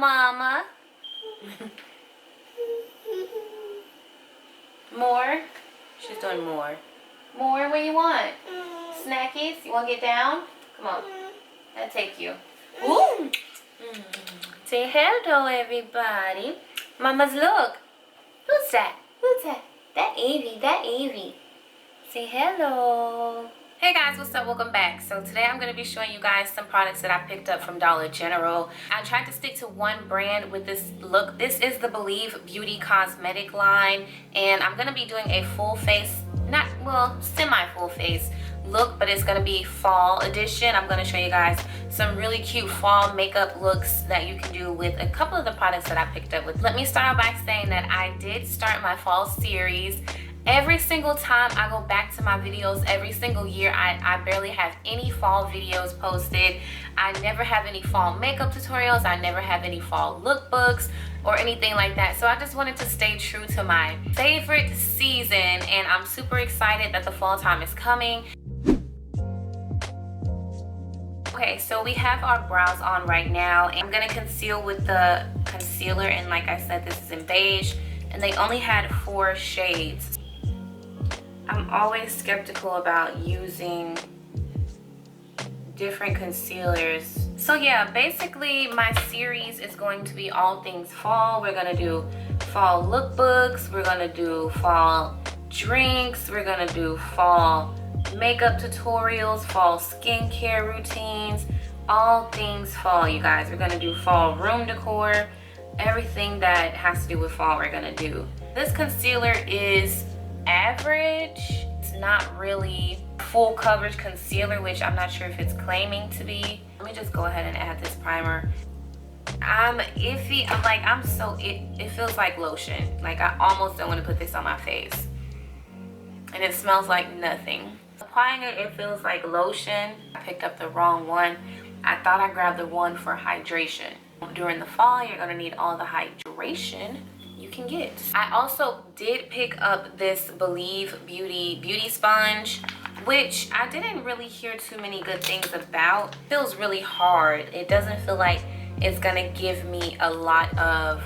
mama. More? She's doing more. More? What do you want? Snackies? You want to get down? Come on. That'll take you. Ooh. Say hello, everybody. Mama's look. Who's that? Who's that? That Evie. That Evie. Say hello. Hey guys, what's up? Welcome back. So today I'm going to be showing you guys some products that I picked up from Dollar General. I tried to stick to one brand with this look. This is the Believe Beauty Cosmetic Line, and I'm going to be doing a full face, not, well, semi-full face look, but it's going to be fall edition. I'm going to show you guys some really cute fall makeup looks that you can do with a couple of the products that I picked up with. Let me start out by saying that I did start my fall series. Every single time I go back to my videos, every single year, I barely have any fall videos posted. I never have any fall makeup tutorials. I never have any fall lookbooks or anything like that. So I just wanted to stay true to my favorite season, and I'm super excited that the fall time is coming. Okay, so we have our brows on right now, and I'm gonna conceal with the concealer, and like I said, this is in beige, and they only had 4 shades. I'm always skeptical about using different concealers. So yeah, basically my series is going to be all things fall. We're gonna do fall lookbooks, we're gonna do fall drinks, we're gonna do fall makeup tutorials, fall skincare routines, all things fall, you guys. We're gonna do fall room decor, everything that has to do with fall we're gonna do. This concealer is average. It's not really full coverage concealer, which I'm not sure if it's claiming to be. Let me just go ahead and add this primer. I'm iffy. It feels like lotion. Like, I almost don't want to put this on my face, and it smells like nothing. Applying it, it feels like lotion. I picked up the wrong one. I thought I grabbed the one for hydration. During the fall, you're gonna need all the hydration you can get. I also did pick up this Believe Beauty sponge, which I didn't really hear too many good things about. It feels really hard. It doesn't feel like it's gonna give me a lot of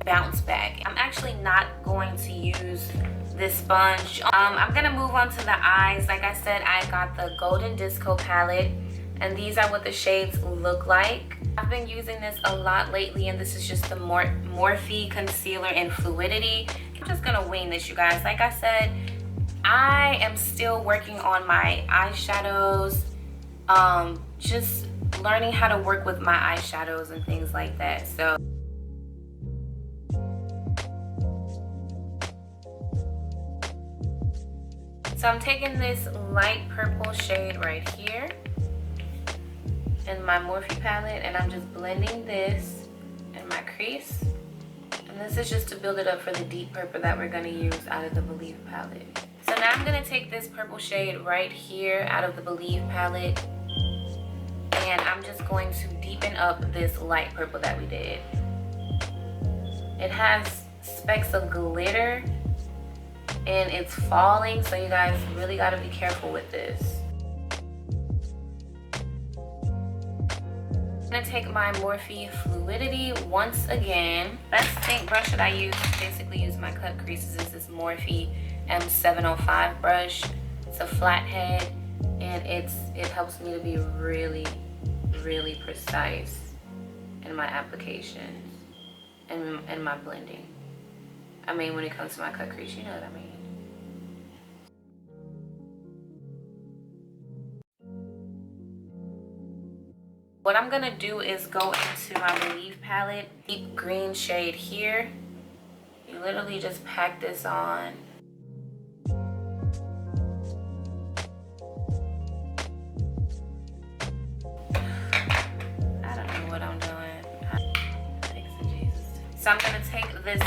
bounce back. I'm actually not going to use this sponge. I'm gonna move on to the eyes. Like I said, I got the Golden Disco palette, and these are what the shades look like. I've been using this a lot lately, and this is just the Morphe concealer in Fluidity. I'm just gonna wing this, you guys. Like I said, I am still working on my eyeshadows, just learning how to work with my eyeshadows and things like that. So I'm taking this light purple shade right here in my Morphe palette, and I'm just blending this in my crease. And this is just to build it up for the deep purple that we're going to use out of the Believe palette. So now I'm going to take this purple shade right here out of the Believe palette, and I'm just going to deepen up this light purple that we did. It has specks of glitter, and it's falling, so you guys really got to be careful with this. I'm gonna take my Morphe Fluidity once again. Best paintbrush that I use to basically use my cut creases is this Morphe M705 brush. It's a flathead, and it helps me to be really, really precise in my applications and my blending. I mean, when it comes to my cut crease, you know what I mean. What I'm gonna do is go into my Believe palette, deep green shade here. You literally just pack this on. I don't know what I'm doing. Thanks to Jesus. So I'm gonna take this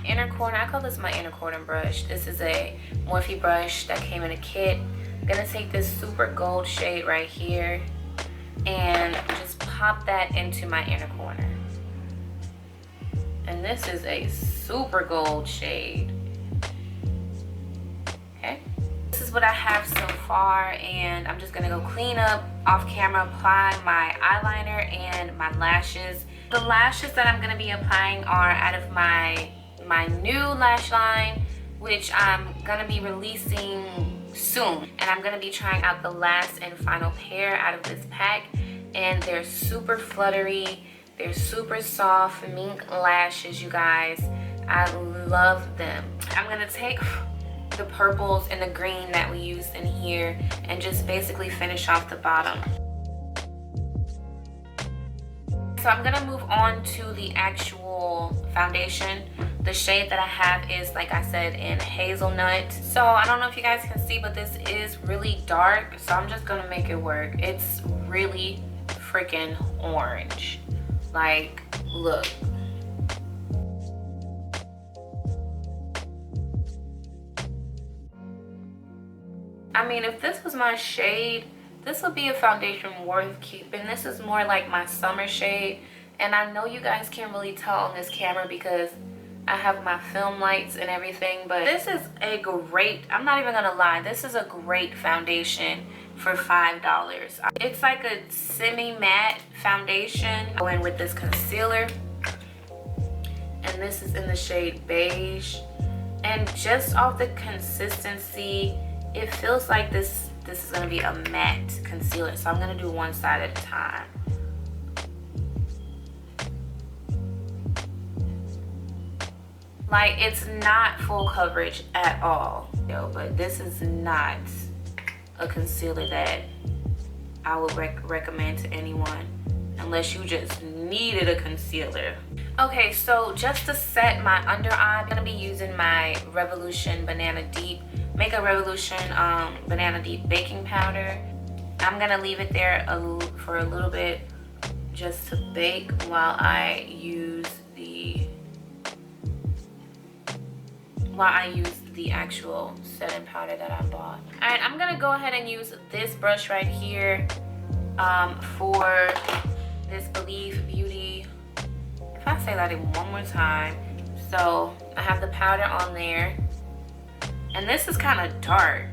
inner corner. I call this my inner corner brush. This is a Morphe brush that came in a kit. I'm gonna take this super gold shade right here and just pop that into my inner corner. And this is a super gold shade. Okay, this is what I have so far, and I'm just gonna go clean up off camera, apply my eyeliner and my lashes. The lashes that I'm going to be applying are out of my new lash line, which I'm going to be releasing soon. And I'm going to be trying out the last and final pair out of this pack. And they're super fluttery. They're super soft mink lashes, you guys. I love them. I'm going to take the purples and the green that we used in here and just basically finish off the bottom. So I'm gonna move on to the actual foundation. The shade that I have is, like I said, in hazelnut. So I don't know if you guys can see, but this is really dark, so I'm just gonna make it work. It's really freaking orange. Like, look. I mean, if this was my shade, this would be a foundation worth keeping. This is more like my summer shade. And I know you guys can't really tell on this camera because I have my film lights and everything. But this is a great, I'm not even gonna lie, this is a great foundation for $5. It's like a semi-matte foundation. Go in with this concealer. And this is in the shade beige. And just off the consistency, it feels like this is going to be a matte concealer, so I'm going to do one side at a time. Like, it's not full coverage at all, but this is not a concealer that I would recommend to anyone unless you just needed a concealer. Okay, so just to set my under eye, I'm going to be using my Revolution Banana Deep Makeup Revolution Banana Deep Baking Powder. I'm gonna leave it there for a little bit just to bake while I use the actual setting powder that I bought. All right, I'm gonna go ahead and use this brush right here for this Believe Beauty. If I say that one more time, so I have the powder on there. And this is kind of dark.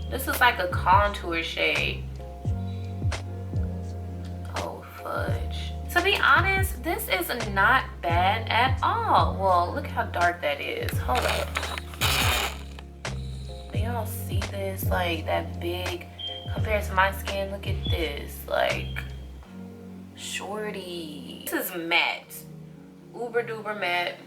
This is like a contour shade. Oh, fudge. To be honest, this is not bad at all. Well, look how dark that is. Hold up. Do y'all see this? Like, that big, compared to my skin, look at this. Like, shorty. This is matte. Uber duper matte.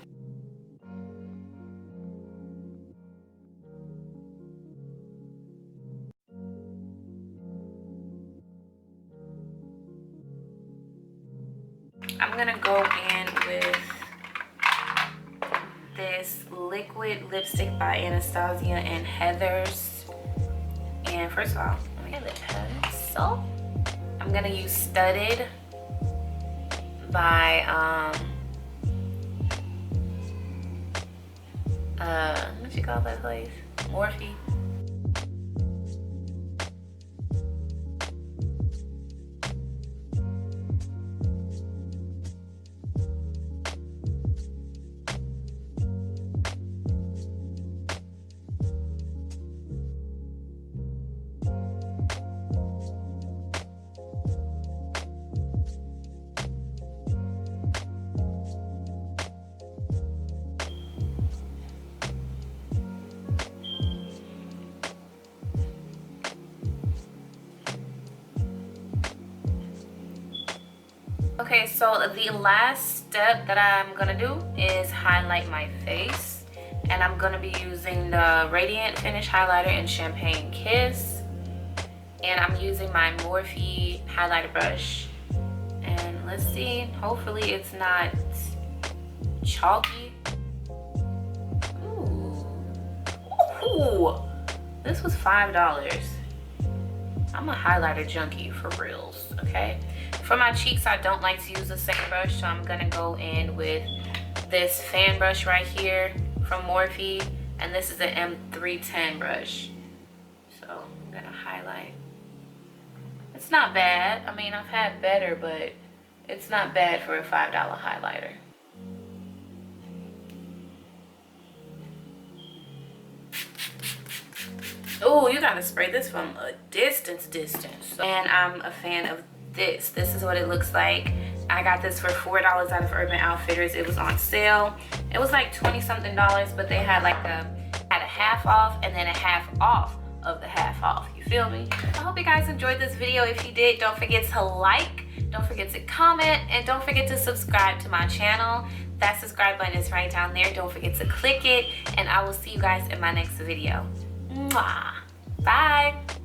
I'm gonna go in with this liquid lipstick by Anastasia and Heather's. And first of all, let me get the pencil. I'm gonna use Studded by what you call that place? Morphe. Okay, so the last step that I'm gonna do is highlight my face, and I'm gonna be using the Radiant Finish Highlighter in Champagne Kiss, and I'm using my Morphe highlighter brush. And let's see, hopefully it's not chalky. Ooh, this was $5. I'm a highlighter junkie for reals, okay? For my cheeks, I don't like to use the same brush, so I'm gonna go in with this fan brush right here from Morphe, and this is the M310 brush. So I'm gonna highlight. It's not bad. I mean, I've had better, but it's not bad for a $5 highlighter. Oh, you gotta spray this from a distance. And I'm a fan of this is what it looks like. I got this for $4 out of Urban Outfitters. It was on sale. It was like 20 something dollars, but they had like a half off and then a half off of the half off. You feel me? I hope you guys enjoyed this video. If you did, don't forget to like, don't forget to comment, and don't forget to subscribe to my channel. That subscribe button is right down there. Don't forget to click it, and I will see you guys in my next video. Mwah. Bye.